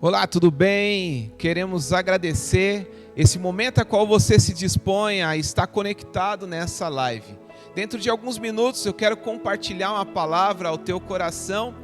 Olá, tudo bem? Queremos agradecer esse momento a qual você se dispõe a estar conectado nessa live. Dentro de alguns minutos eu quero compartilhar uma palavra ao teu coração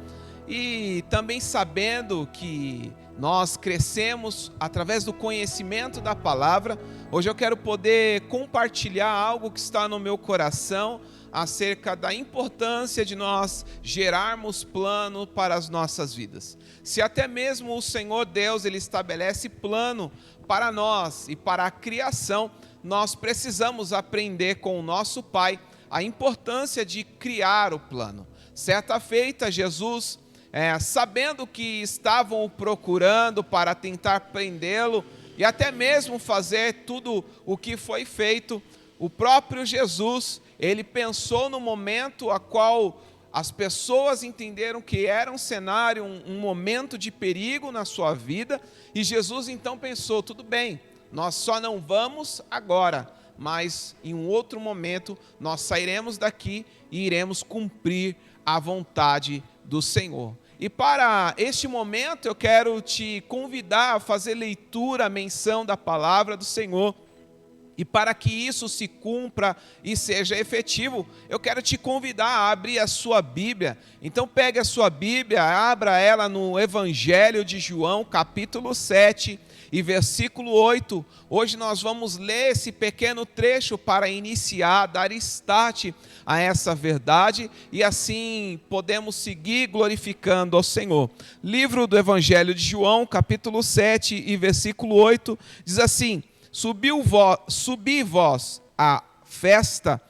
e também sabendo que nós crescemos através do conhecimento da palavra. Hoje eu quero poder compartilhar algo que está no meu coração acerca da importância de nós gerarmos plano para as nossas vidas. Se até mesmo o Senhor Deus, Ele estabelece plano para nós e para a criação, nós precisamos aprender com o nosso Pai a importância de criar o plano. Certa feita, Jesus, sabendo que estavam o procurando para tentar prendê-lo e até mesmo fazer tudo o que foi feito, o próprio Jesus, ele pensou no momento a qual as pessoas entenderam que era um cenário, um momento de perigo na sua vida, e Jesus então pensou, tudo bem, nós só não vamos agora, mas em um outro momento nós sairemos daqui e iremos cumprir a vontade do Senhor. E para este momento eu quero te convidar a fazer leitura, a menção da palavra do Senhor. E para que isso se cumpra e seja efetivo, eu quero te convidar a abrir a sua Bíblia. Então pegue a sua Bíblia, abra ela no Evangelho de João, capítulo 7 e versículo 8. Hoje nós vamos ler esse pequeno trecho para iniciar, dar start a essa verdade e assim podemos seguir glorificando ao Senhor. Livro do Evangelho de João, capítulo 7 e versículo 8, diz assim: Subi vós à festa,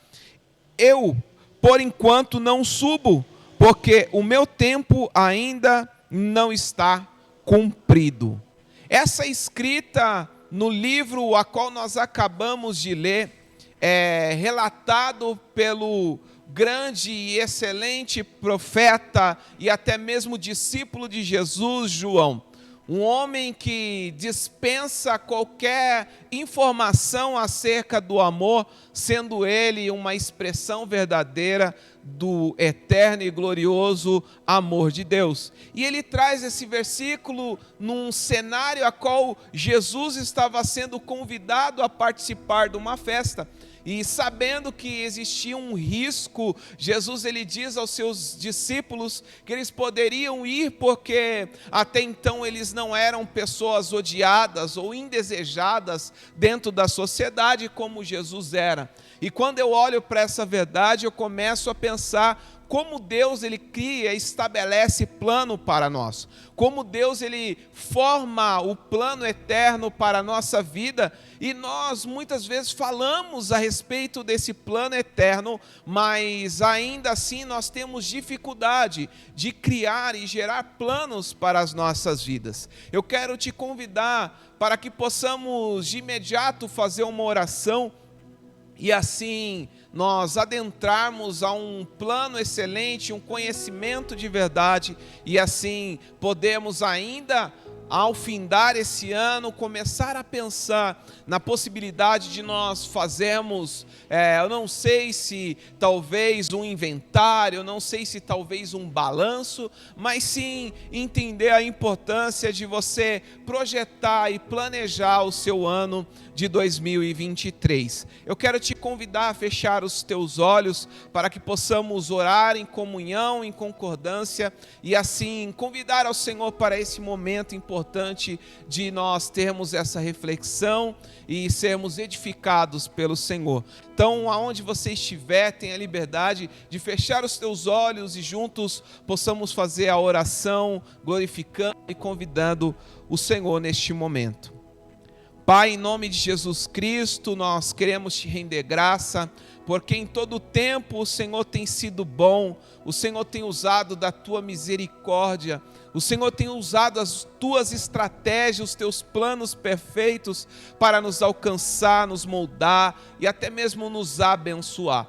eu, por enquanto, não subo, porque o meu tempo ainda não está cumprido. Essa escrita no livro a qual nós acabamos de ler, é relatado pelo grande e excelente profeta e até mesmo discípulo de Jesus, João. Um homem que dispensa qualquer informação acerca do amor, sendo ele uma expressão verdadeira do eterno e glorioso amor de Deus. E ele traz esse versículo num cenário a qual Jesus estava sendo convidado a participar de uma festa. E sabendo que existia um risco, Jesus ele diz aos seus discípulos que eles poderiam ir porque até então eles não eram pessoas odiadas ou indesejadas dentro da sociedade como Jesus era. E quando eu olho para essa verdade, eu começo a pensar como Deus ele cria e estabelece plano para nós, como Deus ele forma o plano eterno para a nossa vida, e nós muitas vezes falamos a respeito desse plano eterno, mas ainda assim nós temos dificuldade de criar e gerar planos para as nossas vidas. Eu quero te convidar para que possamos de imediato fazer uma oração, e assim nós adentrarmos a um plano excelente, um conhecimento de verdade, e assim podemos ainda, ao findar esse ano, começar a pensar na possibilidade de nós fazermos, eu não sei se talvez um inventário, eu não sei se talvez um balanço, mas sim entender a importância de você projetar e planejar o seu ano de 2023. Eu quero te convidar a fechar os teus olhos para que possamos orar em comunhão, em concordância e assim convidar ao Senhor para esse momento importante de nós termos essa reflexão e sermos edificados pelo Senhor. Então, aonde você estiver, tenha a liberdade de fechar os teus olhos e juntos possamos fazer a oração, glorificando e convidando o Senhor neste momento. Pai, em nome de Jesus Cristo, nós queremos te render graça, porque em todo tempo o Senhor tem sido bom, o Senhor tem usado da tua misericórdia, o Senhor tem usado as tuas estratégias, os teus planos perfeitos para nos alcançar, nos moldar e até mesmo nos abençoar.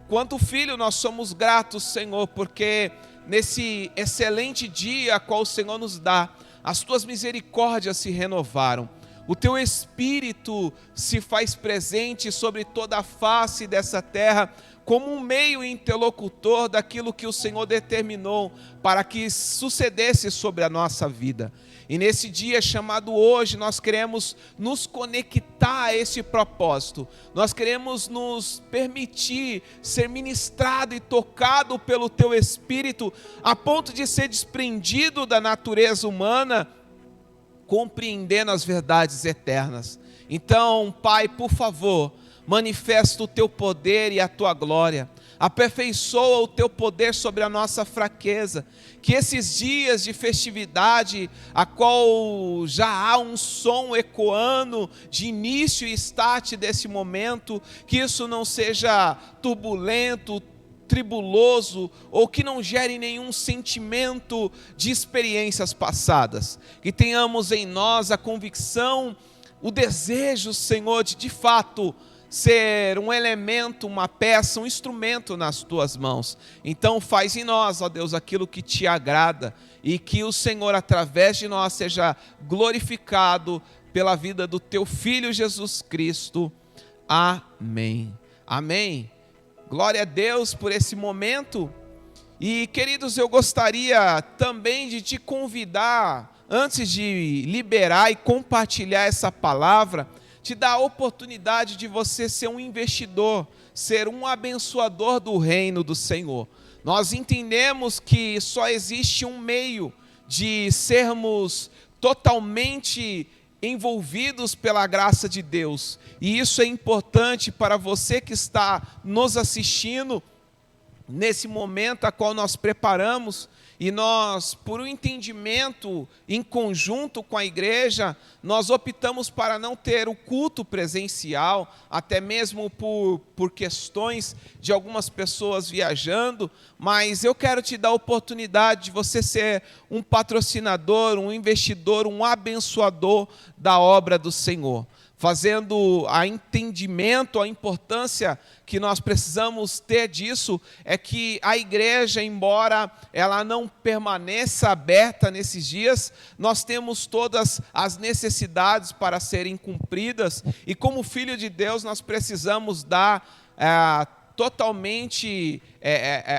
Quanto filho, nós somos gratos, Senhor, porque nesse excelente dia a qual o Senhor nos dá, as tuas misericórdias se renovaram. O teu Espírito se faz presente sobre toda a face dessa terra, como um meio interlocutor daquilo que o Senhor determinou para que sucedesse sobre a nossa vida. E nesse dia chamado hoje, nós queremos nos conectar a esse propósito. Nós queremos nos permitir ser ministrado e tocado pelo Teu Espírito, a ponto de ser desprendido da natureza humana, compreendendo as verdades eternas. Então, Pai, por favor, manifesta o Teu poder e a Tua glória. Aperfeiçoa o Teu poder sobre a nossa fraqueza. Que esses dias de festividade, a qual já há um som ecoando de início e start desse momento, que isso não seja turbulento, tribuloso, ou que não gere nenhum sentimento de experiências passadas. Que tenhamos em nós a convicção, o desejo, Senhor, de fato ser um elemento, uma peça, um instrumento nas Tuas mãos. Então faz em nós, ó Deus, aquilo que Te agrada, e que o Senhor, através de nós, seja glorificado pela vida do Teu Filho Jesus Cristo. Amém. Amém. Glória a Deus por esse momento. E, queridos, eu gostaria também de te convidar, antes de liberar e compartilhar essa palavra, te dar a oportunidade de você ser um investidor, ser um abençoador do reino do Senhor. Nós entendemos que só existe um meio de sermos totalmente envolvidos pela graça de Deus. E isso é importante para você que está nos assistindo nesse momento a qual nós preparamos. E nós, por um entendimento em conjunto com a igreja, nós optamos para não ter o culto presencial, até mesmo por questões de algumas pessoas viajando, mas eu quero te dar a oportunidade de você ser um patrocinador, um investidor, um abençoador da obra do Senhor, fazendo a entendimento, a importância que nós precisamos ter disso, é que a igreja, embora ela não permaneça aberta nesses dias, nós temos todas as necessidades para serem cumpridas, e como filho de Deus nós precisamos dar totalmente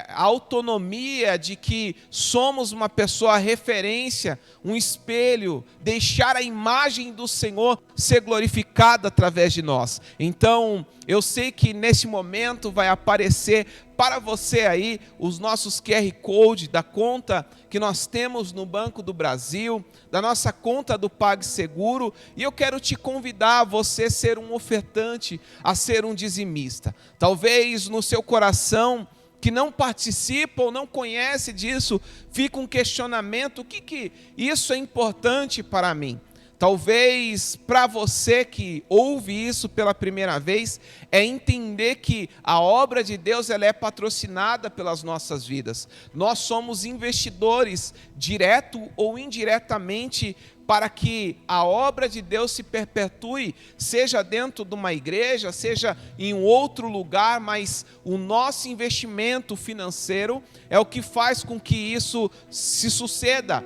a autonomia de que somos uma pessoa referência, um espelho, deixar a imagem do Senhor ser glorificada através de nós. Então, eu sei que nesse momento vai aparecer para você aí os nossos QR Code da conta que nós temos no Banco do Brasil, da nossa conta do PagSeguro, e eu quero te convidar a você ser um ofertante, a ser um dizimista. Talvez no seu coração, que não participa ou não conhece disso, fica um questionamento: o que isso é importante para mim? Talvez para você que ouve isso pela primeira vez, é entender que a obra de Deus ela é patrocinada pelas nossas vidas. Nós somos investidores, direto ou indiretamente, para que a obra de Deus se perpetue, seja dentro de uma igreja, seja em outro lugar, mas o nosso investimento financeiro é o que faz com que isso se suceda,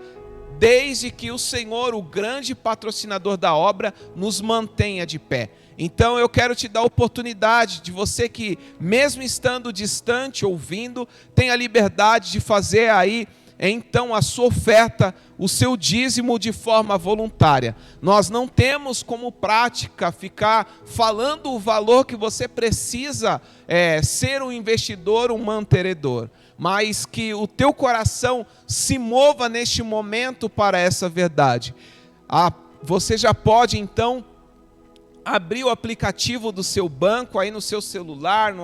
desde que o Senhor, o grande patrocinador da obra, nos mantenha de pé. Então eu quero te dar a oportunidade de você que, mesmo estando distante, ouvindo, tenha liberdade de fazer aí, então, a sua oferta, o seu dízimo de forma voluntária. Nós não temos como prática ficar falando o valor que você precisa ser um investidor, um mantenedor, mas que o teu coração se mova neste momento para essa verdade. Você já pode então abrir o aplicativo do seu banco aí no seu celular,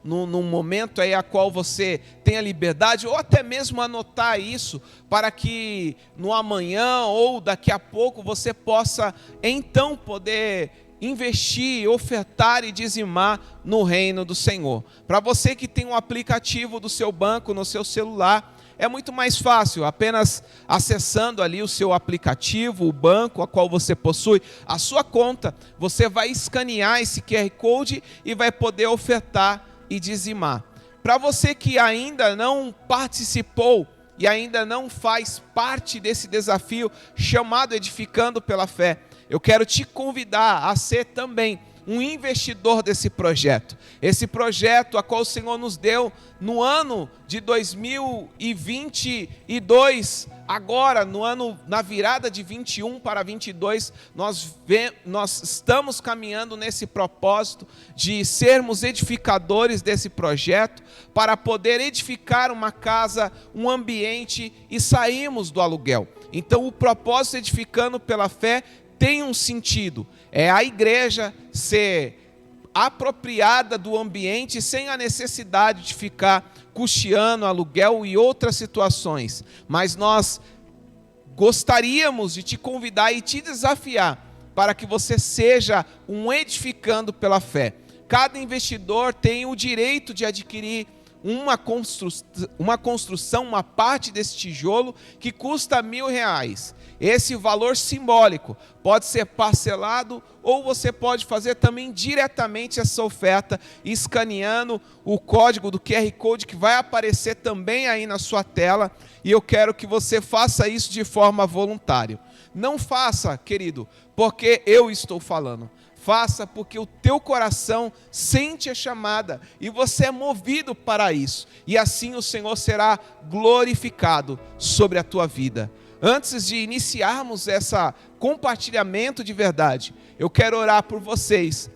no momento aí a qual você tem a liberdade, ou até mesmo anotar isso, para que no amanhã ou daqui a pouco você possa então poder investir, ofertar e dizimar no reino do Senhor. Para você que tem um aplicativo do seu banco no seu celular, é muito mais fácil, apenas acessando ali o seu aplicativo, o banco a qual você possui, a sua conta, você vai escanear esse QR Code e vai poder ofertar e dizimar. Para você que ainda não participou e ainda não faz parte desse desafio chamado Edificando pela Fé, eu quero te convidar a ser também um investidor desse projeto. Esse projeto a qual o Senhor nos deu no ano de 2022, agora na virada de 21 para 22, nós estamos caminhando nesse propósito de sermos edificadores desse projeto, para poder edificar uma casa, um ambiente e sairmos do aluguel. Então o propósito Edificando pela Fé tem um sentido, é a igreja ser apropriada do ambiente sem a necessidade de ficar custeando aluguel e outras situações. Mas nós gostaríamos de te convidar e te desafiar para que você seja um edificando pela fé. Cada investidor tem o direito de adquirir uma construção, uma parte desse tijolo que custa R$1.000. Esse valor simbólico pode ser parcelado ou você pode fazer também diretamente essa oferta, escaneando o código do QR Code que vai aparecer também aí na sua tela, e eu quero que você faça isso de forma voluntária. Não faça, querido, porque eu estou falando. Faça porque o teu coração sente a chamada e você é movido para isso. E assim o Senhor será glorificado sobre a tua vida. Antes de iniciarmos esse compartilhamento de verdade, eu quero orar por vocês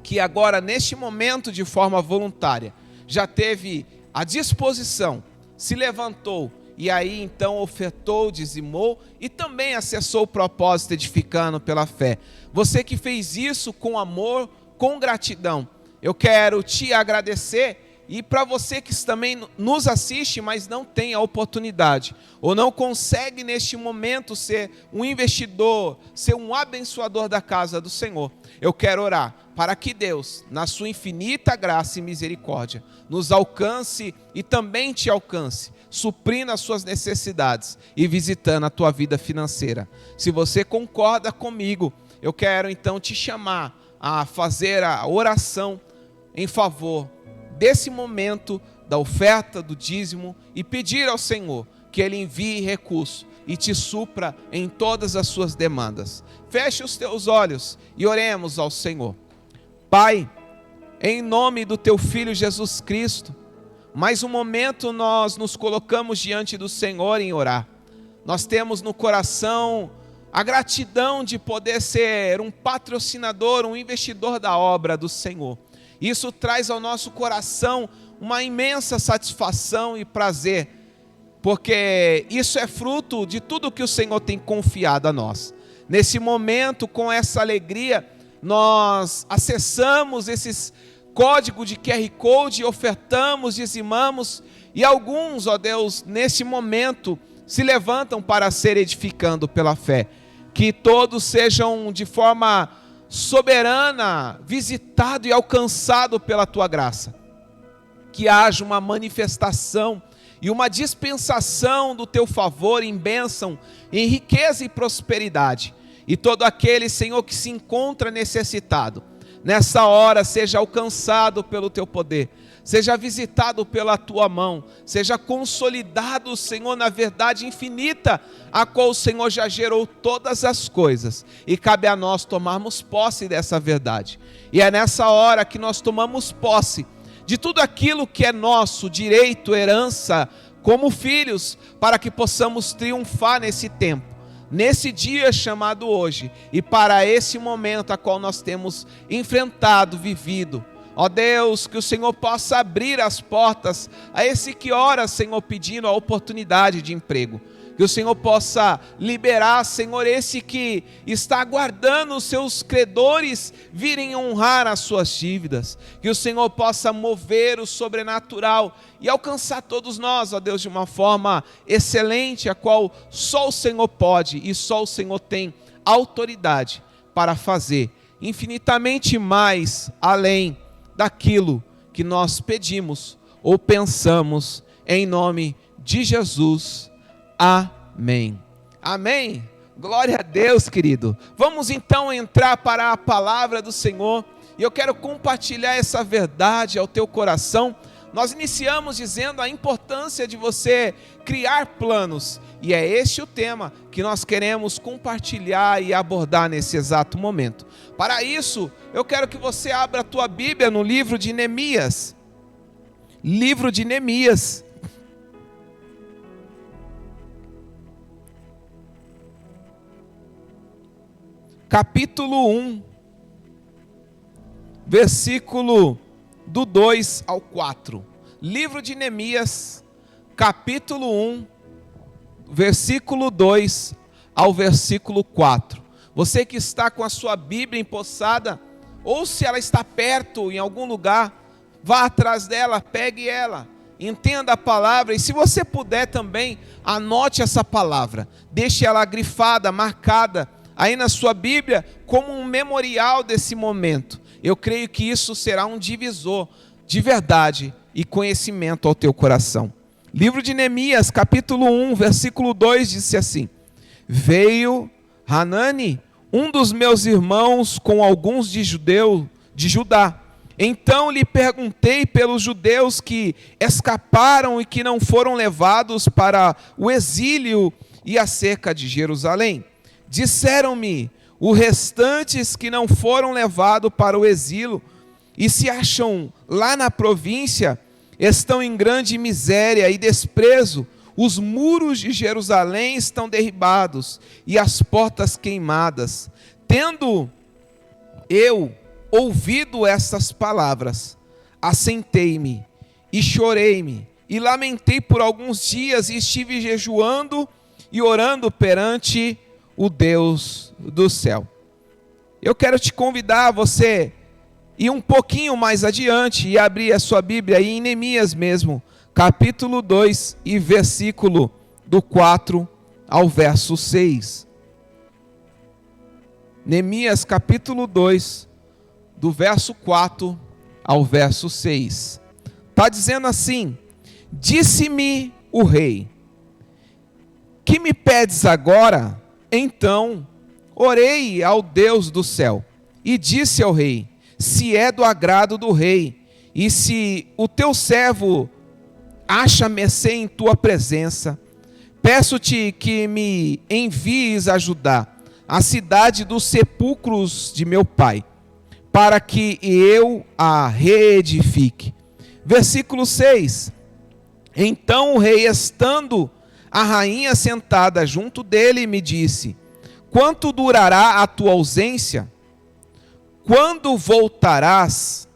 que agora, neste momento, de forma voluntária, já teve a disposição, se levantou e aí então ofertou, dizimou e também acessou o propósito Edificando pela Fé. Você que fez isso com amor, com gratidão, eu quero te agradecer. E para você que também nos assiste, mas não tem a oportunidade, ou não consegue neste momento ser um investidor, ser um abençoador da casa do Senhor, eu quero orar para que Deus, na sua infinita graça e misericórdia, nos alcance e também te alcance, suprindo as suas necessidades e visitando a tua vida financeira. Se você concorda comigo, eu quero então te chamar a fazer a oração em favor desse momento da oferta, do dízimo, e pedir ao Senhor que Ele envie recurso e te supra em todas as suas demandas. Feche os teus olhos e oremos ao Senhor. Pai, em nome do Teu Filho Jesus Cristo, mais um momento nós nos colocamos diante do Senhor em orar. Nós temos no coração a gratidão de poder ser um patrocinador, um investidor da obra do Senhor. Isso traz ao nosso coração uma imensa satisfação e prazer, porque isso é fruto de tudo que o Senhor tem confiado a nós. Nesse momento, com essa alegria, nós acessamos esses códigos de QR Code, ofertamos, dizimamos, e alguns, ó Deus, nesse momento, se levantam para ser edificando pela fé. Que todos sejam de forma soberana, visitado e alcançado pela tua graça, que haja uma manifestação e uma dispensação do teu favor em bênção, em riqueza e prosperidade, e todo aquele, Senhor, que se encontra necessitado, nessa hora seja alcançado pelo teu poder, seja visitado pela tua mão, seja consolidado, Senhor, na verdade infinita, a qual o Senhor já gerou todas as coisas, e cabe a nós tomarmos posse dessa verdade. E é nessa hora que nós tomamos posse de tudo aquilo que é nosso direito, herança, como filhos, para que possamos triunfar nesse tempo, nesse dia chamado hoje, e para esse momento a qual nós temos enfrentado, vivido. Ó Deus, que o Senhor possa abrir as portas a esse que ora, Senhor, pedindo a oportunidade de emprego. Que o Senhor possa liberar, Senhor, esse que está aguardando os seus credores virem honrar as suas dívidas. Que o Senhor possa mover o sobrenatural e alcançar todos nós, ó Deus, de uma forma excelente, a qual só o Senhor pode e só o Senhor tem autoridade para fazer infinitamente mais além daquilo que nós pedimos ou pensamos, em nome de Jesus. Amém. Amém. Glória a Deus, querido. Vamos então entrar para a palavra do Senhor, e eu quero compartilhar essa verdade ao teu coração, Nós iniciamos dizendo a importância de você criar planos, e é este o tema que nós queremos compartilhar e abordar nesse exato momento. Para isso, eu quero que você abra a tua Bíblia no livro de Neemias. Livro de Neemias. Capítulo 1, versículo do 2 ao 4. Livro de Neemias, capítulo 1, versículo 2 ao versículo 4. Você que está com a sua Bíblia empossada, ou se ela está perto em algum lugar, vá atrás dela, pegue ela, entenda a palavra, e se você puder também, anote essa palavra, deixe ela grifada, marcada, aí na sua Bíblia, como um memorial desse momento. Eu creio que isso será um divisor de verdade e conhecimento ao teu coração. Livro de Neemias, capítulo 1, versículo 2, disse assim: Veio Hanani, um dos meus irmãos, com alguns de Judá. Então lhe perguntei pelos judeus que escaparam e que não foram levados para o exílio e acerca de Jerusalém. Disseram-me, os restantes que não foram levados para o exílio e se acham lá na província, estão em grande miséria e desprezo. Os muros de Jerusalém estão derribados e as portas queimadas. Tendo eu ouvido estas palavras, assentei-me e chorei-me e lamentei por alguns dias e estive jejuando e orando perante o Deus do céu. Eu quero te convidar a você ir um pouquinho mais adiante e abrir a sua Bíblia aí em Neemias mesmo, capítulo 2 e versículo do 4 ao verso 6. Neemias capítulo 2, do verso 4 ao verso 6. Está dizendo assim: Disse-me o rei, que me pedes agora? Então orei ao Deus do céu e disse ao rei: se é do agrado do rei, e se o teu servo acha mercê em tua presença, peço-te que me envies ajudar a cidade dos sepulcros de meu pai, para que eu a reedifique. Versículo 6. Então o rei, estando a rainha sentada junto dele, me disse: quanto durará a tua ausência? Quando voltarás?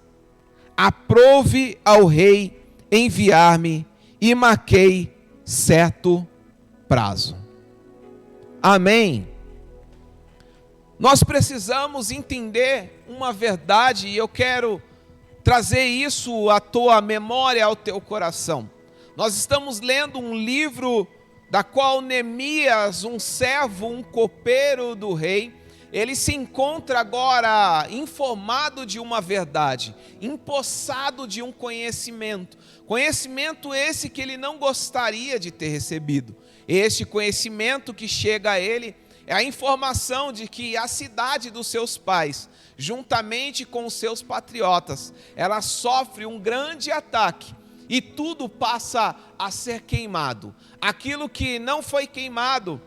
Aprove ao rei enviar-me e marquei certo prazo. Amém. Nós precisamos entender uma verdade, e eu quero trazer isso à tua memória, ao teu coração. Nós estamos lendo um livro da qual Neemias, um servo, um copeiro do rei, ele se encontra agora informado de uma verdade, empossado de um conhecimento. Conhecimento esse que ele não gostaria de ter recebido. Este conhecimento que chega a ele é a informação de que a cidade dos seus pais, juntamente com os seus patriotas, ela sofre um grande ataque. E tudo passa a ser queimado. Aquilo que não foi queimado,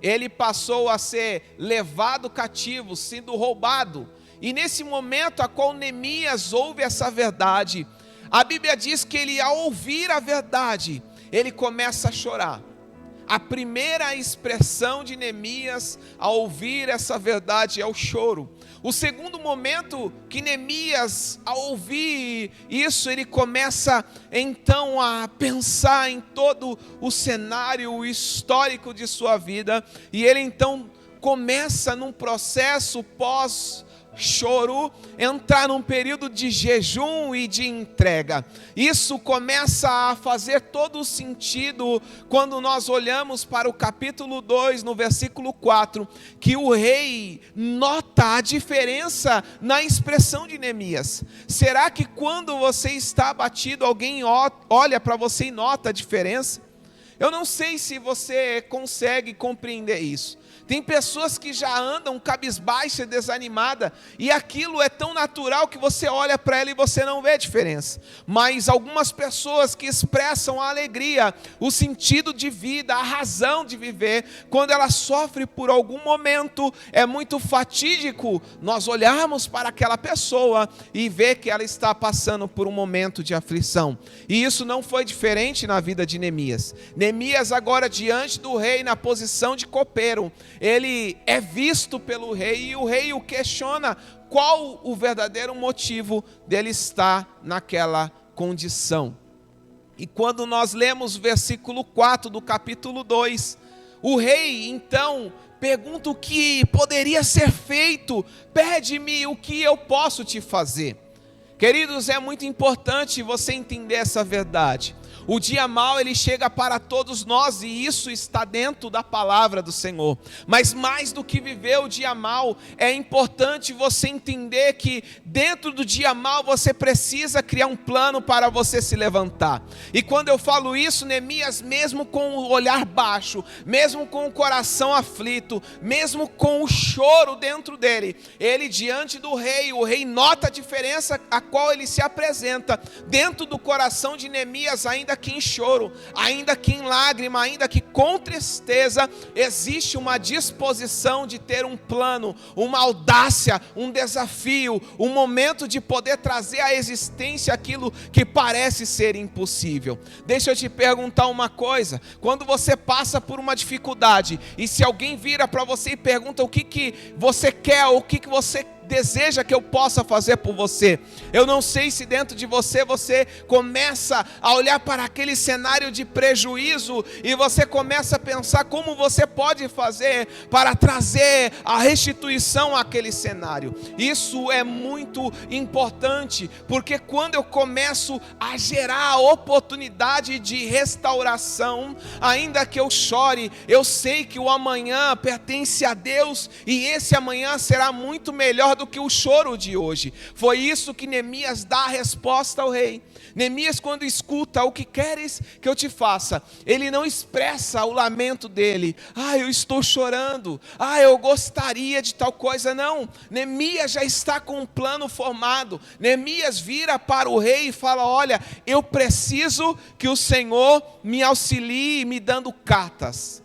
ele passou a ser levado cativo, sendo roubado. E nesse momento a qual Neemias ouve essa verdade, a Bíblia diz que ele, ao ouvir a verdade, ele começa a chorar. A primeira expressão de Neemias ao ouvir essa verdade é o choro. O segundo momento que Neemias, ao ouvir isso, ele começa então a pensar em todo o cenário histórico de sua vida, e ele então começa num processo pós-choro, entrar num período de jejum e de entrega. Isso começa a fazer todo o sentido quando nós olhamos para o capítulo 2, no versículo 4, que o rei nota a diferença na expressão de Neemias. Será que quando você está abatido, alguém olha para você e nota a diferença? Eu não sei se você consegue compreender isso. Tem pessoas que já andam cabisbaixa, desanimada, e aquilo é tão natural que você olha para ela e você não vê diferença. Mas algumas pessoas que expressam a alegria, o sentido de vida, a razão de viver, quando ela sofre por algum momento, é muito fatídico nós olharmos para aquela pessoa e ver que ela está passando por um momento de aflição. E isso não foi diferente na vida de Neemias. Neemias agora diante do rei na posição de copeiro, ele é visto pelo rei e o rei o questiona qual o verdadeiro motivo dele estar naquela condição. E quando nós lemos o versículo 4 do capítulo 2, o rei então pergunta o que poderia ser feito, pede-me o que eu posso te fazer. Queridos, é muito importante você entender essa verdade. O dia mau ele chega para todos nós e isso está dentro da palavra do Senhor. Mas mais do que viver o dia mau, é importante você entender que dentro do dia mau você precisa criar um plano para você se levantar. E quando eu falo isso, Neemias, mesmo com o olhar baixo, mesmo com o coração aflito, mesmo com o choro dentro dele, ele diante do rei, o rei nota a diferença a qual ele se apresenta dentro do coração de Neemias, ainda que em choro, ainda que em lágrima, ainda que com tristeza, existe uma disposição de ter um plano, uma audácia, um desafio, um momento de poder trazer à existência aquilo que parece ser impossível. Deixa eu te perguntar uma coisa, quando você passa por uma dificuldade, e se alguém vira para você e pergunta o que você quer, ou o que você deseja que eu possa fazer por você, eu não sei se dentro de você começa a olhar para aquele cenário de prejuízo e você começa a pensar como você pode fazer para trazer a restituição àquele cenário. Isso é muito importante, porque quando eu começo a gerar a oportunidade de restauração, ainda que eu chore, eu sei que o amanhã pertence a Deus e esse amanhã será muito melhor do que o choro de hoje. Foi isso que Neemias dá a resposta ao rei. Neemias, quando escuta o que queres que eu te faça, ele não expressa o lamento dele, eu estou chorando, eu gostaria de tal coisa, não. Neemias já está com um plano formado. Neemias vira para o rei e fala, olha, eu preciso que o Senhor me auxilie me dando cartas.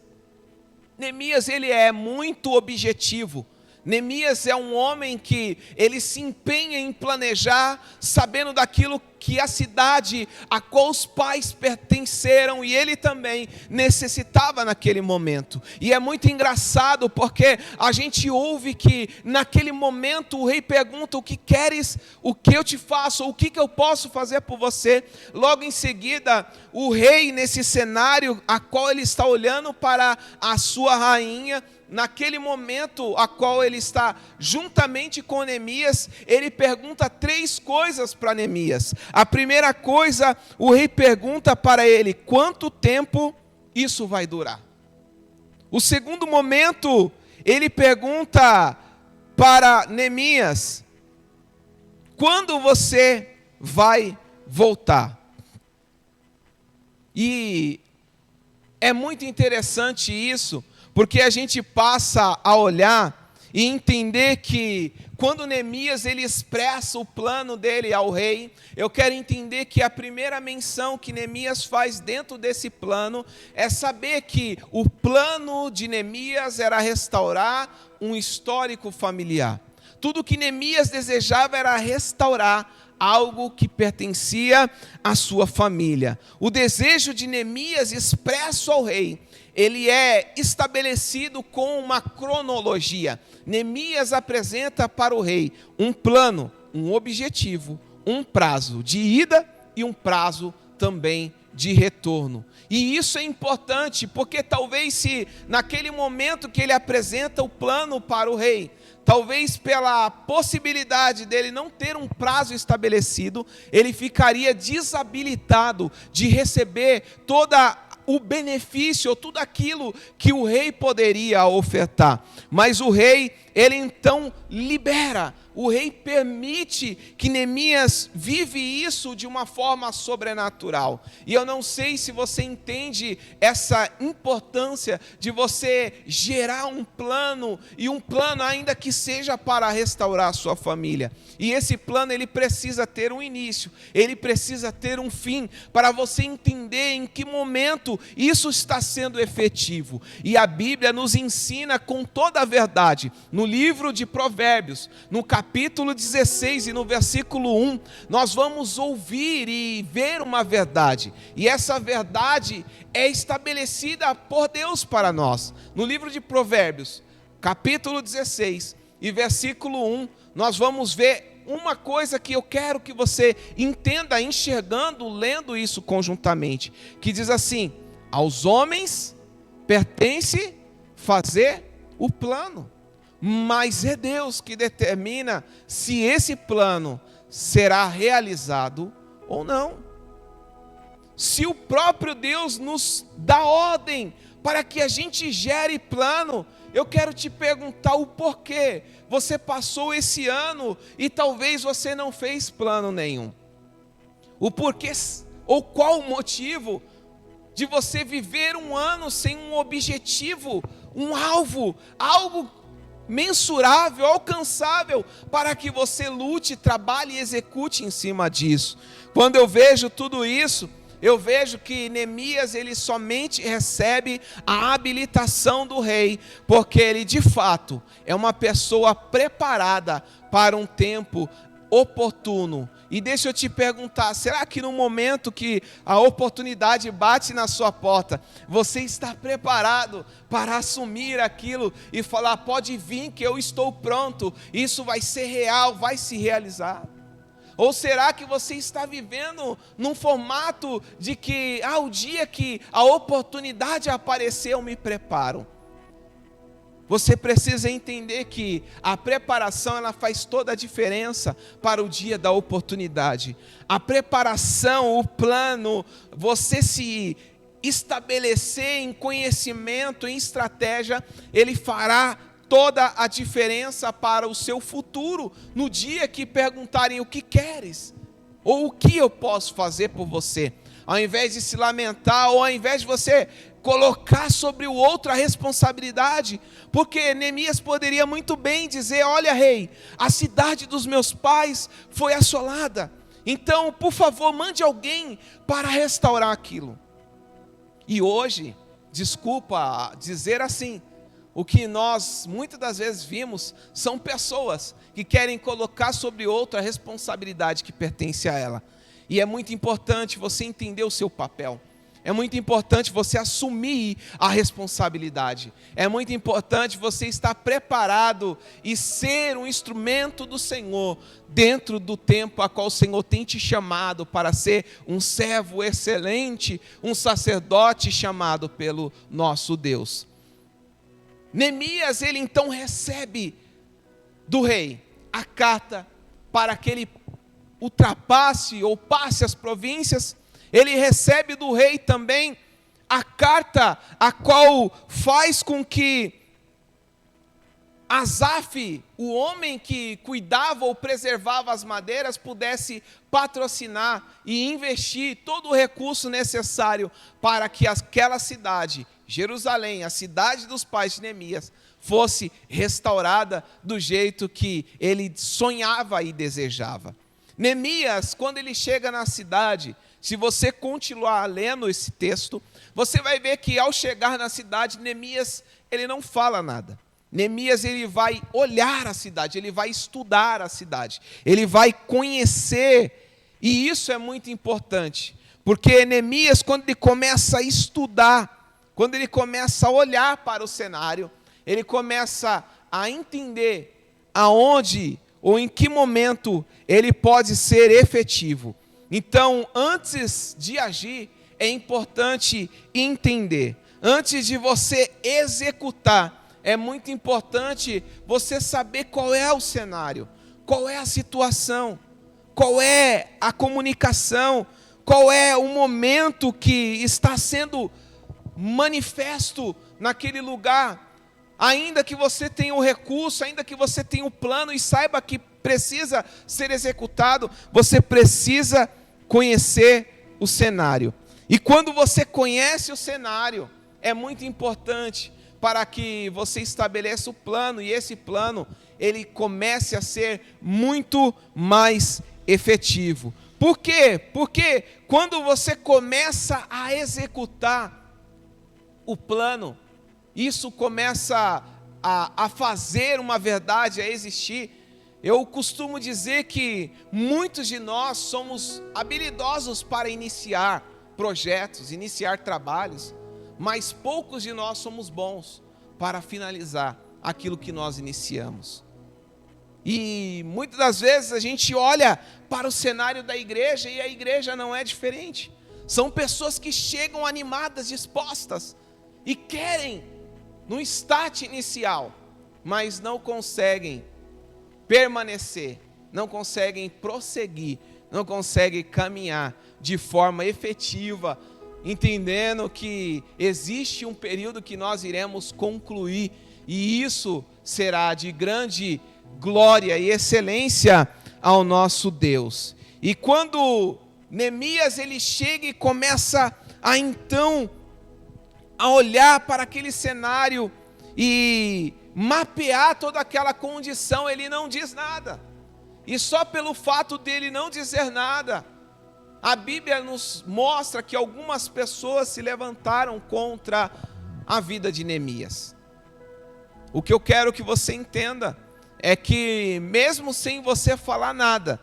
Neemias, ele é muito objetivo. Neemias é um homem que ele se empenha em planejar, sabendo daquilo que a cidade a qual os pais pertenceram e ele também necessitava naquele momento. E é muito engraçado porque a gente ouve que naquele momento o rei pergunta, o que queres, o que eu te faço, o que eu posso fazer por você? Logo em seguida, o rei nesse cenário a qual ele está olhando para a sua rainha, naquele momento a qual ele está juntamente com Neemias, ele pergunta 3 coisas para Neemias. A primeira coisa, o rei pergunta para ele, quanto tempo isso vai durar? O segundo momento, ele pergunta para Neemias, quando você vai voltar? E é muito interessante isso, porque a gente passa a olhar e entender que quando Neemias ele expressa o plano dele ao rei, eu quero entender que a primeira menção que Neemias faz dentro desse plano é saber que o plano de Neemias era restaurar um histórico familiar. Tudo que Neemias desejava era restaurar algo que pertencia à sua família. O desejo de Neemias expresso ao rei, ele é estabelecido com uma cronologia. Neemias apresenta para o rei um plano, um objetivo, um prazo de ida e um prazo também de retorno. E isso é importante, porque talvez se naquele momento que ele apresenta o plano para o rei, talvez pela possibilidade dele não ter um prazo estabelecido, ele ficaria desabilitado de receber toda o benefício, ou tudo aquilo que o rei poderia ofertar. Mas o rei, ele então libera, o rei permite que Neemias vive isso de uma forma sobrenatural. E eu não sei se você entende essa importância de você gerar um plano, e um plano ainda que seja para restaurar a sua família. E esse plano ele precisa ter um início, ele precisa ter um fim, para você entender em que momento isso está sendo efetivo. E a Bíblia nos ensina com toda a verdade, no livro de Provérbios, no capítulo 16 e no versículo 1, nós vamos ouvir e ver uma verdade, e essa verdade é estabelecida por Deus para nós. No livro de Provérbios, capítulo 16 e versículo 1, nós vamos ver uma coisa que eu quero que você entenda, enxergando, lendo isso conjuntamente, que diz assim: aos homens pertence fazer o plano, mas é Deus que determina se esse plano será realizado ou não. Se o próprio Deus nos dá ordem para que a gente gere plano, eu quero te perguntar o porquê você passou esse ano e talvez você não fez plano nenhum. O porquê ou qual o motivo de você viver um ano sem um objetivo, um alvo, algo mensurável, alcançável, para que você lute, trabalhe e execute em cima disso. Quando eu vejo tudo isso, eu vejo que Neemias ele somente recebe a habilitação do rei, porque ele de fato é uma pessoa preparada para um tempo oportuno. E deixa eu te perguntar, será que no momento que a oportunidade bate na sua porta, você está preparado para assumir aquilo e falar: pode vir que eu estou pronto, isso vai ser real, vai se realizar? Ou será que você está vivendo num formato de que, o dia que a oportunidade aparecer, eu me preparo? Você precisa entender que a preparação ela faz toda a diferença para o dia da oportunidade. A preparação, o plano, você se estabelecer em conhecimento, em estratégia, ele fará toda a diferença para o seu futuro, no dia que perguntarem o que queres, ou o que eu posso fazer por você. Ao invés de se lamentar, ou ao invés de você colocar sobre o outro a responsabilidade, porque Neemias poderia muito bem dizer: olha, rei, a cidade dos meus pais foi assolada, então por favor mande alguém para restaurar aquilo. E hoje, desculpa dizer assim, o que nós muitas das vezes vimos são pessoas que querem colocar sobre outra a responsabilidade que pertence a ela. E é muito importante você entender o seu papel. É muito importante você assumir a responsabilidade. É muito importante você estar preparado e ser um instrumento do Senhor dentro do tempo a qual o Senhor tem te chamado para ser um servo excelente, um sacerdote chamado pelo nosso Deus. Neemias, ele então recebe do rei a carta para que ele ultrapasse ou passe as províncias. Ele recebe do rei também a carta a qual faz com que Asaf, o homem que cuidava ou preservava as madeiras, pudesse patrocinar e investir todo o recurso necessário para que aquela cidade, Jerusalém, a cidade dos pais de Neemias, fosse restaurada do jeito que ele sonhava e desejava. Neemias, quando ele chega na cidade, se você continuar lendo esse texto, você vai ver que ao chegar na cidade, Neemias, ele não fala nada. Neemias, ele vai olhar a cidade, ele vai estudar a cidade, ele vai conhecer, e isso é muito importante, porque Neemias, quando ele começa a estudar, quando ele começa a olhar para o cenário, ele começa a entender aonde ou em que momento ele pode ser efetivo. Então, antes de agir, é importante entender. Antes de você executar, é muito importante você saber qual é o cenário, qual é a situação, qual é a comunicação, qual é o momento que está sendo manifesto naquele lugar. Ainda que você tenha o recurso, ainda que você tenha o plano e saiba que precisa ser executado, você precisa conhecer o cenário. E quando você conhece o cenário, é muito importante para que você estabeleça o plano, e esse plano, ele comece a ser muito mais efetivo. Por quê? Porque quando você começa a executar o plano, isso começa a fazer uma verdade, a existir. Eu costumo dizer que muitos de nós somos habilidosos para iniciar projetos, iniciar trabalhos, mas poucos de nós somos bons para finalizar aquilo que nós iniciamos. E muitas das vezes a gente olha para o cenário da igreja e a igreja não é diferente. São pessoas que chegam animadas, dispostas e querem no start inicial, mas não conseguem permanecer, não conseguem prosseguir, não conseguem caminhar de forma efetiva, entendendo que existe um período que nós iremos concluir, e isso será de grande glória e excelência ao nosso Deus. E quando Neemias ele chega e começa a então a olhar para aquele cenário e mapear toda aquela condição, ele não diz nada. E só pelo fato dele não dizer nada, a Bíblia nos mostra que algumas pessoas se levantaram contra a vida de Neemias. O que eu quero que você entenda é que mesmo sem você falar nada,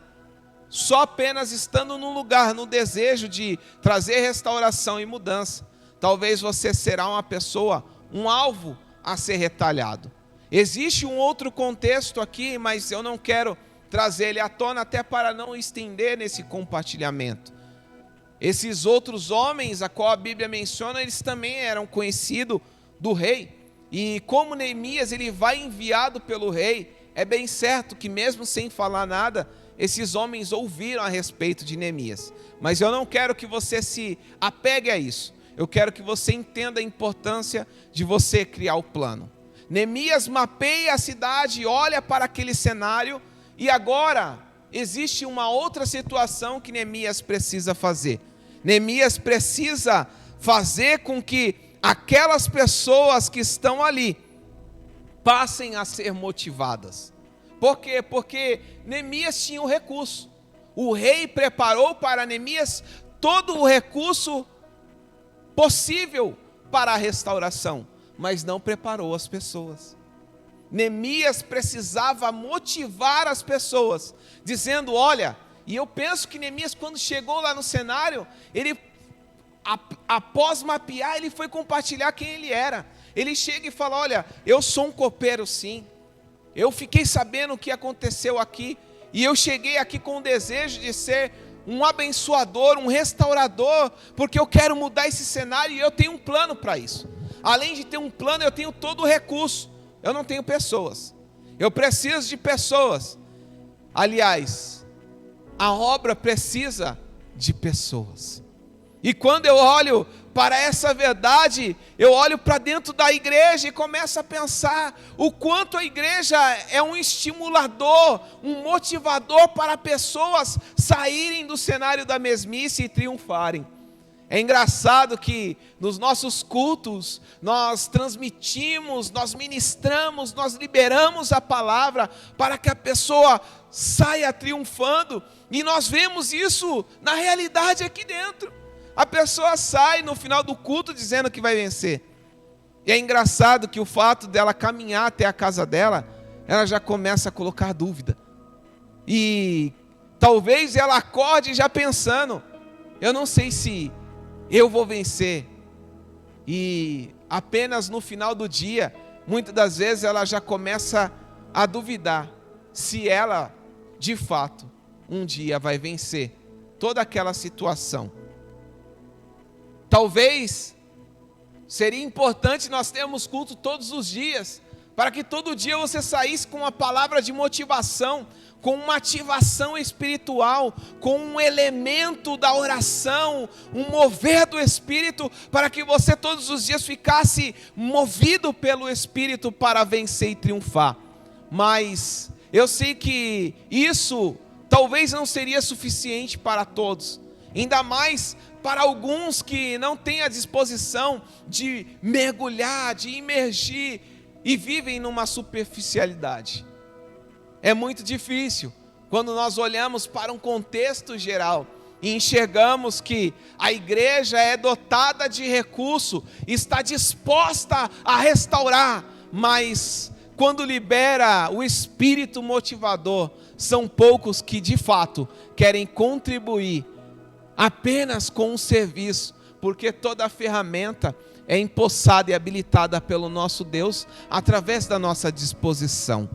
só apenas estando no lugar, no desejo de trazer restauração e mudança, talvez você será uma pessoa, um alvo a ser retalhado. Existe um outro contexto aqui, mas eu não quero trazer ele à tona, até para não estender nesse compartilhamento. Esses outros homens, a qual a Bíblia menciona, eles também eram conhecidos do rei. E como Neemias ele vai enviado pelo rei, é bem certo que mesmo sem falar nada, esses homens ouviram a respeito de Neemias. Mas eu não quero que você se apegue a isso. Eu quero que você entenda a importância de você criar o plano. Neemias mapeia a cidade, olha para aquele cenário, e agora existe uma outra situação que Neemias precisa fazer. Neemias precisa fazer com que aquelas pessoas que estão ali passem a ser motivadas. Por quê? Porque Neemias tinha o recurso. O rei preparou para Neemias todo o recurso possível para a restauração, mas não preparou as pessoas. Neemias precisava motivar as pessoas, dizendo, olha, e eu penso que Neemias, quando chegou lá no cenário, ele, após mapear, ele foi compartilhar quem ele era. Ele chega e fala, olha, eu sou um copeiro sim, eu fiquei sabendo o que aconteceu aqui, e eu cheguei aqui com o desejo de ser um abençoador, um restaurador, porque eu quero mudar esse cenário e eu tenho um plano para isso. Além de ter um plano, eu tenho todo o recurso. Eu não tenho pessoas, eu preciso de pessoas. Aliás, a obra precisa de pessoas. E quando eu olho para essa verdade, eu olho para dentro da igreja e começo a pensar o quanto a igreja é um estimulador, um motivador para pessoas saírem do cenário da mesmice e triunfarem. É engraçado que nos nossos cultos nós transmitimos, nós ministramos, nós liberamos a palavra para que a pessoa saia triunfando, e nós vemos isso na realidade aqui dentro. A pessoa sai no final do culto dizendo que vai vencer. E é engraçado que o fato dela caminhar até a casa dela, ela já começa a colocar dúvida. E talvez ela acorde já pensando, eu não sei se eu vou vencer. E apenas no final do dia, muitas das vezes ela já começa a duvidar se ela, de fato, um dia vai vencer toda aquela situação. Talvez seria importante nós termos culto todos os dias, para que todo dia você saísse com uma palavra de motivação, com uma ativação espiritual, com um elemento da oração, um mover do Espírito, para que você todos os dias ficasse movido pelo Espírito para vencer e triunfar. Mas eu sei que isso talvez não seria suficiente para todos, ainda mais para alguns que não têm a disposição de mergulhar, de imergir e vivem numa superficialidade. É muito difícil quando nós olhamos para um contexto geral e enxergamos que a igreja é dotada de recurso, está disposta a restaurar, mas quando libera o espírito motivador, são poucos que de fato querem contribuir apenas com um serviço, porque toda a ferramenta é empossada e habilitada pelo nosso Deus através da nossa disposição.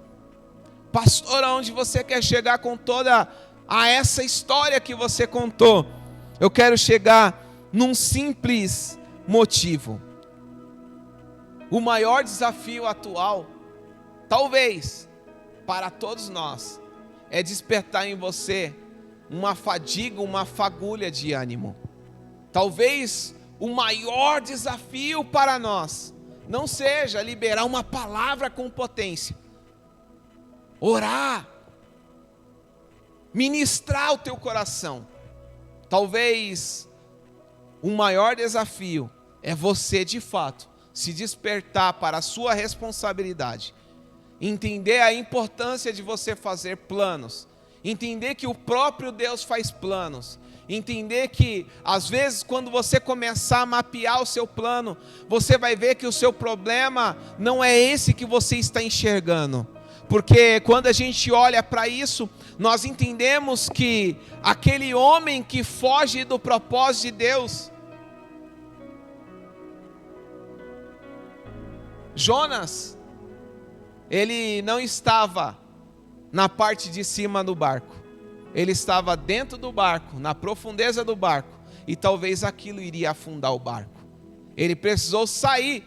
Pastor, aonde você quer chegar com toda essa história que você contou? Eu quero chegar num simples motivo. O maior desafio atual, talvez, para todos nós, é despertar em você uma fadiga, uma fagulha de ânimo. Talvez o maior desafio para nós não seja liberar uma palavra com potência, orar, ministrar o teu coração. Talvez o maior desafio é você de fato se despertar para a sua responsabilidade, entender a importância de você fazer planos, entender que o próprio Deus faz planos, entender que às vezes quando você começar a mapear o seu plano, você vai ver que o seu problema não é esse que você está enxergando. Porque quando a gente olha para isso, nós entendemos que aquele homem que foge do propósito de Deus, Jonas, ele não estava na parte de cima do barco, ele estava dentro do barco, na profundeza do barco, e talvez aquilo iria afundar o barco. Ele precisou sair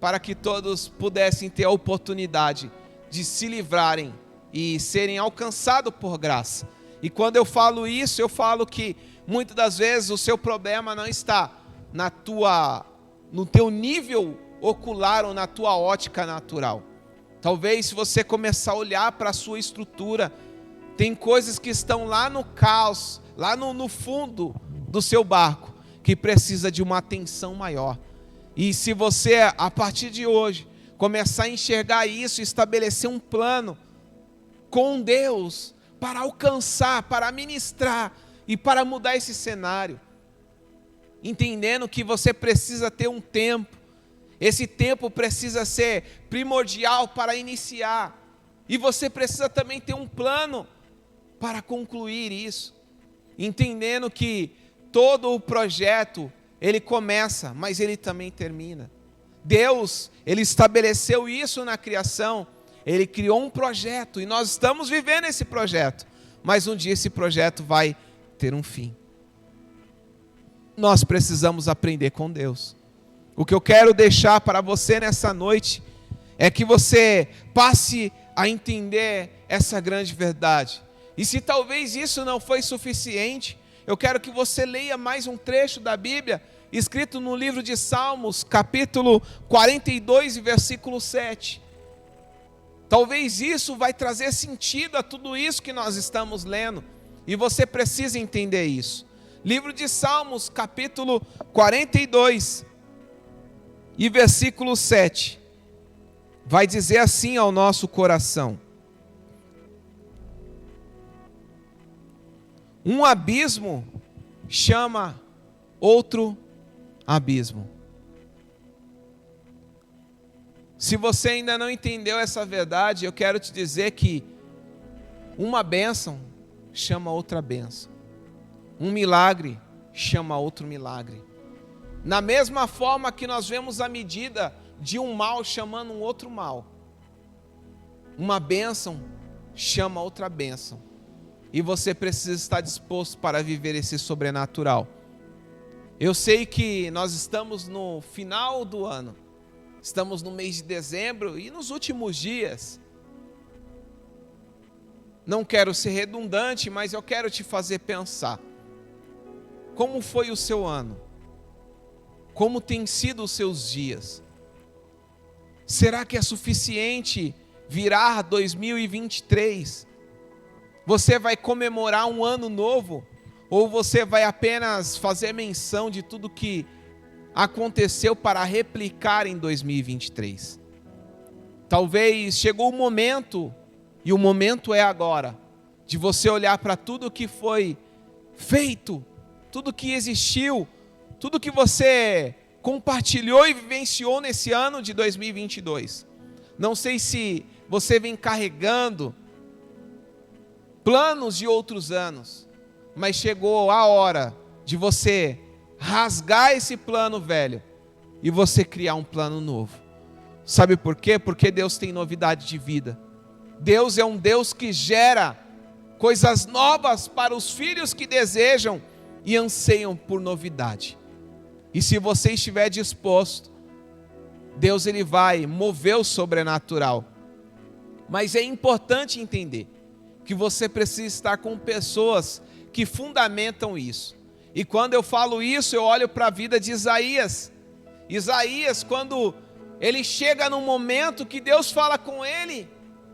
para que todos pudessem ter a oportunidade de se livrarem e serem alcançados por graça. E quando eu falo isso, eu falo que muitas das vezes o seu problema não está no teu nível ocular ou na tua ótica natural. Talvez se você começar a olhar para a sua estrutura, tem coisas que estão lá no caos, lá no fundo do seu barco, que precisa de uma atenção maior. E se você, a partir de hoje, começar a enxergar isso, estabelecer um plano com Deus para alcançar, para ministrar e para mudar esse cenário, entendendo que você precisa ter um tempo, esse tempo precisa ser primordial para iniciar, e você precisa também ter um plano para concluir isso, entendendo que todo o projeto, ele começa, mas ele também termina. Deus, Ele estabeleceu isso na criação, Ele criou um projeto, e nós estamos vivendo esse projeto, mas um dia esse projeto vai ter um fim. Nós precisamos aprender com Deus. O que eu quero deixar para você nessa noite, é que você passe a entender essa grande verdade, e se talvez isso não foi suficiente, eu quero que você leia mais um trecho da Bíblia, escrito no livro de Salmos, capítulo 42 e versículo 7. Talvez isso vai trazer sentido a tudo isso que nós estamos lendo, e você precisa entender isso. Livro de Salmos, capítulo 42 e versículo 7, vai dizer assim ao nosso coração: um abismo chama outro abismo. Se você ainda não entendeu essa verdade, eu quero te dizer que uma bênção chama outra bênção, um milagre chama outro milagre. Na mesma forma que nós vemos a medida de um mal chamando um outro mal, uma bênção chama outra bênção, e você precisa estar disposto para viver esse sobrenatural. Eu sei que nós estamos no final do ano, estamos no mês de dezembro e nos últimos dias. não quero ser redundante, mas eu quero te fazer pensar. Como foi o seu ano? Como tem sido os seus dias? Será que é suficiente virar 2023? Você vai comemorar um ano novo? Ou você vai apenas fazer menção de tudo que aconteceu para replicar em 2023? Talvez chegou o momento, e o momento é agora, de você olhar para tudo que foi feito, tudo que existiu, tudo que você compartilhou e vivenciou nesse ano de 2022. Não sei se você vem carregando planos de outros anos, mas chegou a hora de você rasgar esse plano velho e você criar um plano novo. Sabe por quê? Porque Deus tem novidade de vida. Deus é um Deus que gera coisas novas para os filhos que desejam e anseiam por novidade. E se você estiver disposto, Deus ele vai mover o sobrenatural. Mas é importante entender que você precisa estar com pessoas que fundamentam isso. E quando eu falo isso, eu olho para a vida de Isaías. Isaías, quando ele chega num momento que Deus fala com ele,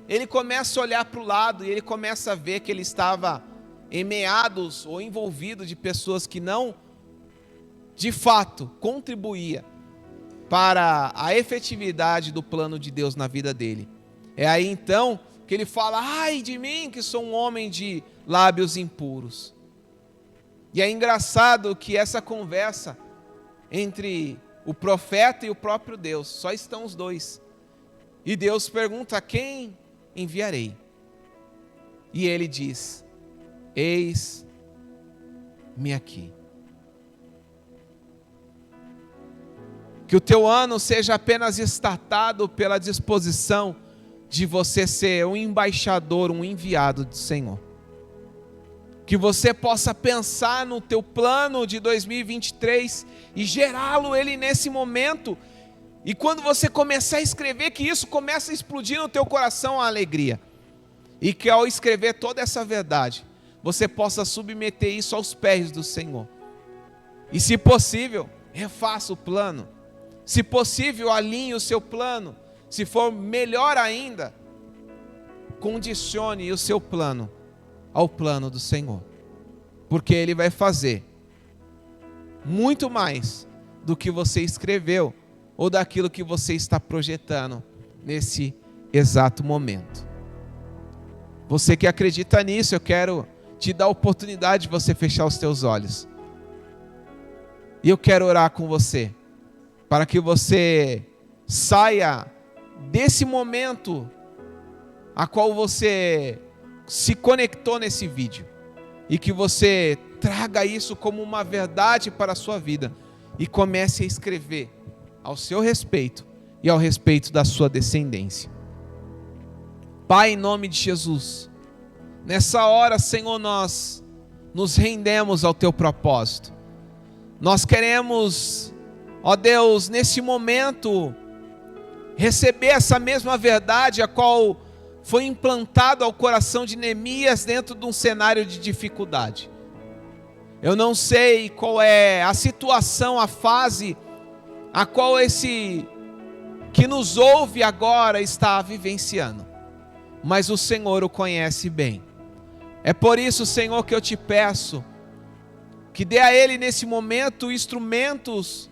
ele começa a olhar para o lado e ele começa a ver que ele estava em meados ou envolvido de pessoas que não, de fato, contribuía para a efetividade do plano de Deus na vida dele. É aí então que ele fala: ai de mim que sou um homem de lábios impuros. E é engraçado que essa conversa entre o profeta e o próprio Deus, só estão os dois. E Deus pergunta: a quem enviarei? E ele diz: eis-me aqui. Que o teu ano seja apenas estartado pela disposição de você ser um embaixador, um enviado do Senhor. Que você possa pensar no teu plano de 2023 e gerá-lo ele nesse momento. E quando você começar a escrever, que isso comece a explodir no teu coração a alegria. E que ao escrever toda essa verdade, você possa submeter isso aos pés do Senhor. E se possível, refaça o plano. Se possível, alinhe o seu plano. Se for melhor ainda, condicione o seu plano ao plano do Senhor. Porque Ele vai fazer muito mais do que você escreveu ou daquilo que você está projetando nesse exato momento. Você que acredita nisso, eu quero te dar a oportunidade de você fechar os teus olhos. E eu quero orar com você, para que você saia desse momento a qual você se conectou nesse vídeo, e que você traga isso como uma verdade para a sua vida, e comece a escrever ao seu respeito e ao respeito da sua descendência. Pai, em nome de Jesus, nessa hora, Senhor, nós nos rendemos ao teu propósito. Nós queremos, ó Deus, nesse momento, receber essa mesma verdade a qual foi implantado ao coração de Neemias dentro de um cenário de dificuldade. Eu não sei qual é a situação, a fase a qual esse que nos ouve agora está vivenciando, mas o Senhor o conhece bem. É por isso, Senhor, que eu te peço que dê a ele nesse momento instrumentos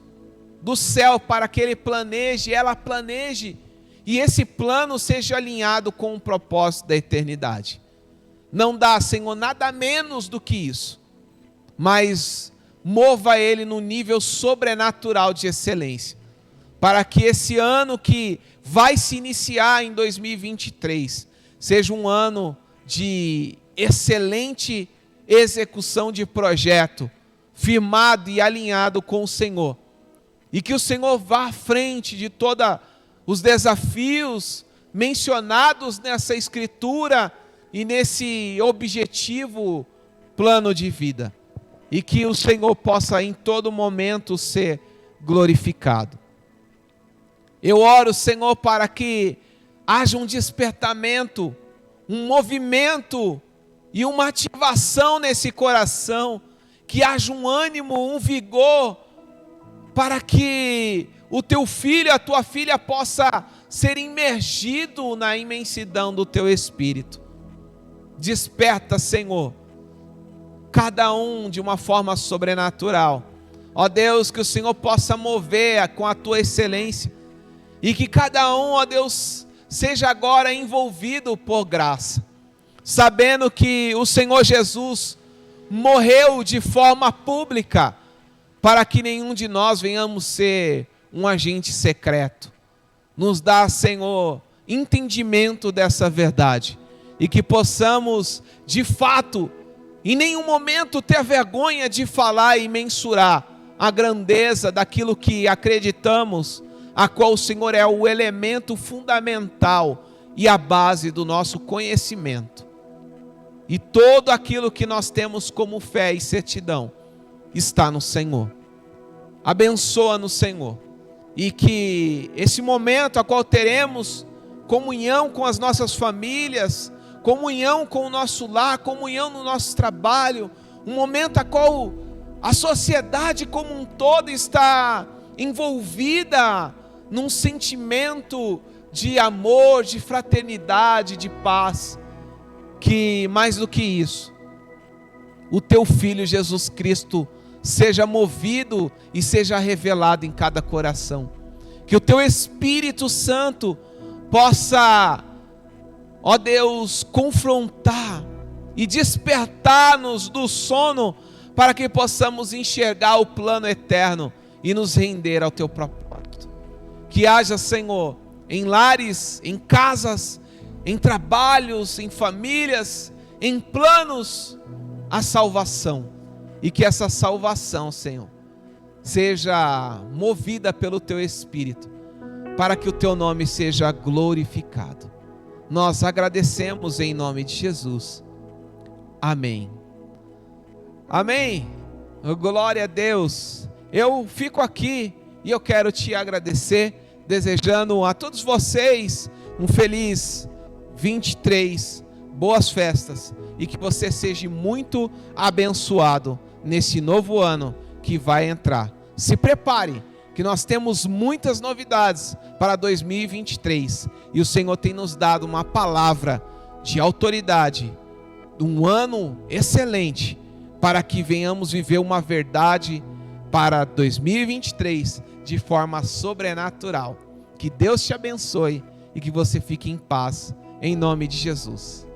do céu para que ele planeje, ela planeje, e esse plano seja alinhado com o propósito da eternidade. Não dá, Senhor, nada menos do que isso, mas mova ele no nível sobrenatural de excelência, para que esse ano que vai se iniciar em 2023 seja um ano de excelente execução de projeto, firmado e alinhado com o Senhor, e que o Senhor vá à frente de todos os desafios mencionados nessa escritura e nesse objetivo plano de vida, e que o Senhor possa em todo momento ser glorificado. Eu oro, Senhor, para que haja um despertamento, um movimento e uma ativação nesse coração, que haja um ânimo, um vigor, para que o teu filho, a tua filha possa ser imergido na imensidão do teu Espírito. Desperta, Senhor, cada um de uma forma sobrenatural. Ó Deus, que o Senhor possa mover com a tua excelência, e que cada um, ó Deus, seja agora envolvido por graça, sabendo que o Senhor Jesus morreu de forma pública, para que nenhum de nós venhamos ser um agente secreto. Nos dá, Senhor, entendimento dessa verdade, e que possamos, de fato, em nenhum momento ter vergonha de falar e mensurar a grandeza daquilo que acreditamos, a qual o Senhor é o elemento fundamental e a base do nosso conhecimento. E todo aquilo que nós temos como fé e certidão está no Senhor. Abençoa-nos, Senhor, e que esse momento a qual teremos comunhão com as nossas famílias, comunhão com o nosso lar, comunhão no nosso trabalho, um momento a qual a sociedade como um todo está envolvida num sentimento de amor, de fraternidade, de paz, que mais do que isso, o teu Filho Jesus Cristo seja movido e seja revelado em cada coração, que o teu Espírito Santo possa, ó Deus, confrontar e despertar-nos do sono, para que possamos enxergar o plano eterno e nos render ao teu propósito. Que haja, Senhor, em lares, em casas, em trabalhos, em famílias, em planos, a salvação. E que essa salvação, Senhor, seja movida pelo teu Espírito, para que o teu nome seja glorificado. Nós agradecemos em nome de Jesus. Amém. Amém. Glória a Deus. Eu fico aqui e eu quero te agradecer, desejando a todos vocês um feliz 23, boas festas, e que você seja muito abençoado nesse novo ano que vai entrar. Se prepare, que nós temos muitas novidades para 2023, e o Senhor tem nos dado uma palavra de autoridade, um ano excelente, para que venhamos viver uma verdade para 2023 de forma sobrenatural. Que Deus te abençoe e que você fique em paz, em nome de Jesus.